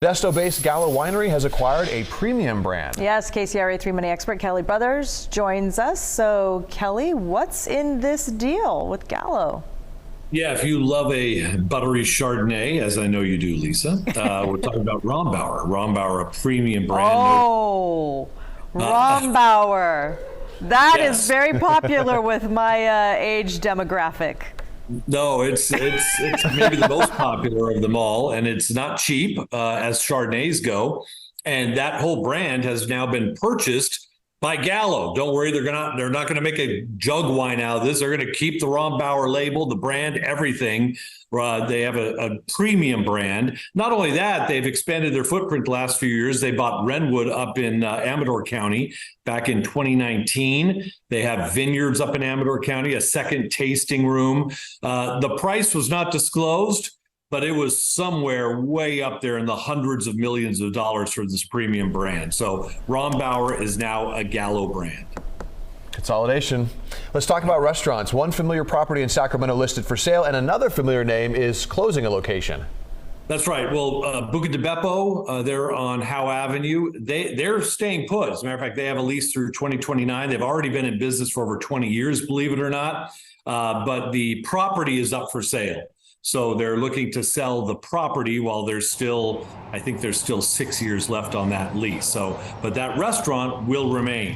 Modesto-based Gallo Winery has acquired a premium brand. Yes, KCRA 3 Money expert Kelly Brothers joins us. So, Kelly, what's in this deal with Gallo? Yeah, if you love a buttery Chardonnay, as I know you do, Lisa, we're talking about Rombauer. Rombauer, a premium brand. Oh, Rombauer. That Yes. is very popular with my age demographic. No, it's maybe the most popular of them all, and it's not cheap as Chardonnays go. And that whole brand has now been purchased by Gallo. Don't worry, they're not gonna make a jug wine out of this. They're gonna keep the Rombauer label, the brand, everything. They have a premium brand. Not only that, they've expanded their footprint the last few years. They bought Renwood up in Amador County back in 2019. They have vineyards up in Amador County, a second tasting room. The price was not disclosed, but it was somewhere way up there in the hundreds of millions of dollars for this premium brand. So Rombauer is now a Gallo brand. Consolidation. Let's talk about restaurants. One familiar property in Sacramento listed for sale, and another familiar name is closing a location. That's right. Well, Buca di Beppo, they're on Howe Avenue. They're staying put. As a matter of fact, they have a lease through 2029. They've already been in business for over 20 years, believe it or not. But the property is up for sale. So they're looking to sell the property while I think there's still 6 years left on that lease. So, but that restaurant will remain.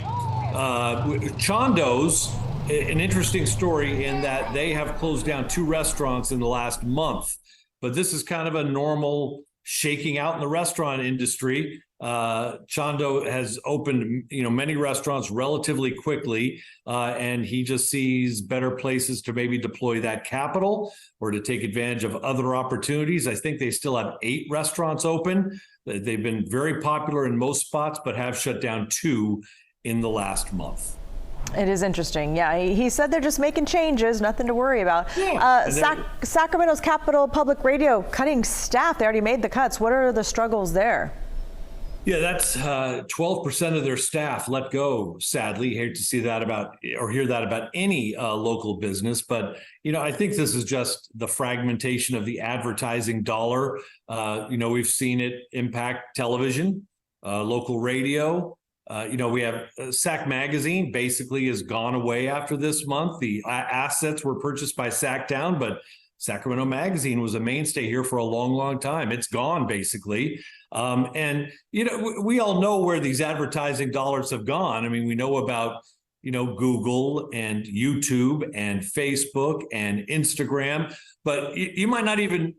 Chando's, an interesting story in that they have closed down 2 restaurants in the last month, but this is kind of a normal shaking out in the restaurant industry. Chando has opened, many restaurants relatively quickly, and he just sees better places to maybe deploy that capital or to take advantage of other opportunities. I think they still have 8 restaurants open. They've been very popular in most spots, but have shut down 2 in the last month. It is interesting. Yeah, he said they're just making changes, nothing to worry about. Yeah. Sacramento's Capital Public Radio cutting staff. They already made the cuts. What are the struggles there? Yeah, that's 12% of their staff let go. Sadly, hate to see that hear that about any local business. But I think this is just the fragmentation of the advertising dollar. We've seen it impact television, local radio. We have SAC Magazine basically has gone away after this month. The assets were purchased by SacTown, but Sacramento Magazine was a mainstay here for a long, long time. It's gone basically. We all know where these advertising dollars have gone. I mean, we know about, Google and YouTube and Facebook and Instagram, but you might not even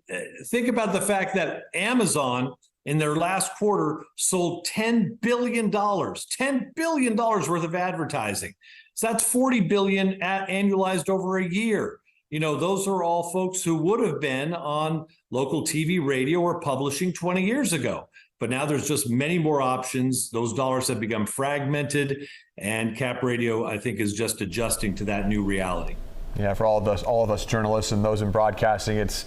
think about the fact that Amazon in their last quarter sold $10 billion worth of advertising. So that's $40 billion annualized over a year. Those are all folks who would have been on local TV, radio, or publishing 20 years ago. But now there's just many more options. Those dollars have become fragmented, and Cap Radio, I think, is just adjusting to that new reality. Yeah, for all of us journalists and those in broadcasting, it's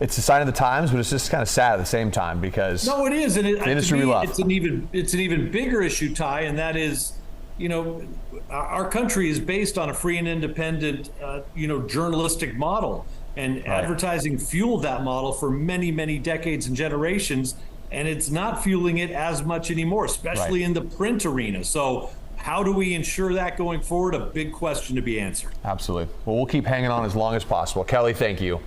a sign of the times, but it's just kind of sad at the same time because no, it is, and the industry we love. It's an even bigger issue, Ty, and that is, our country is based on a free and independent, journalistic model, and right. Advertising fueled that model for many, many decades and generations, and it's not fueling it as much anymore, especially in the print arena. So how do we ensure that going forward? A big question to be answered. Absolutely. Well, we'll keep hanging on as long as possible. Kelly, thank you.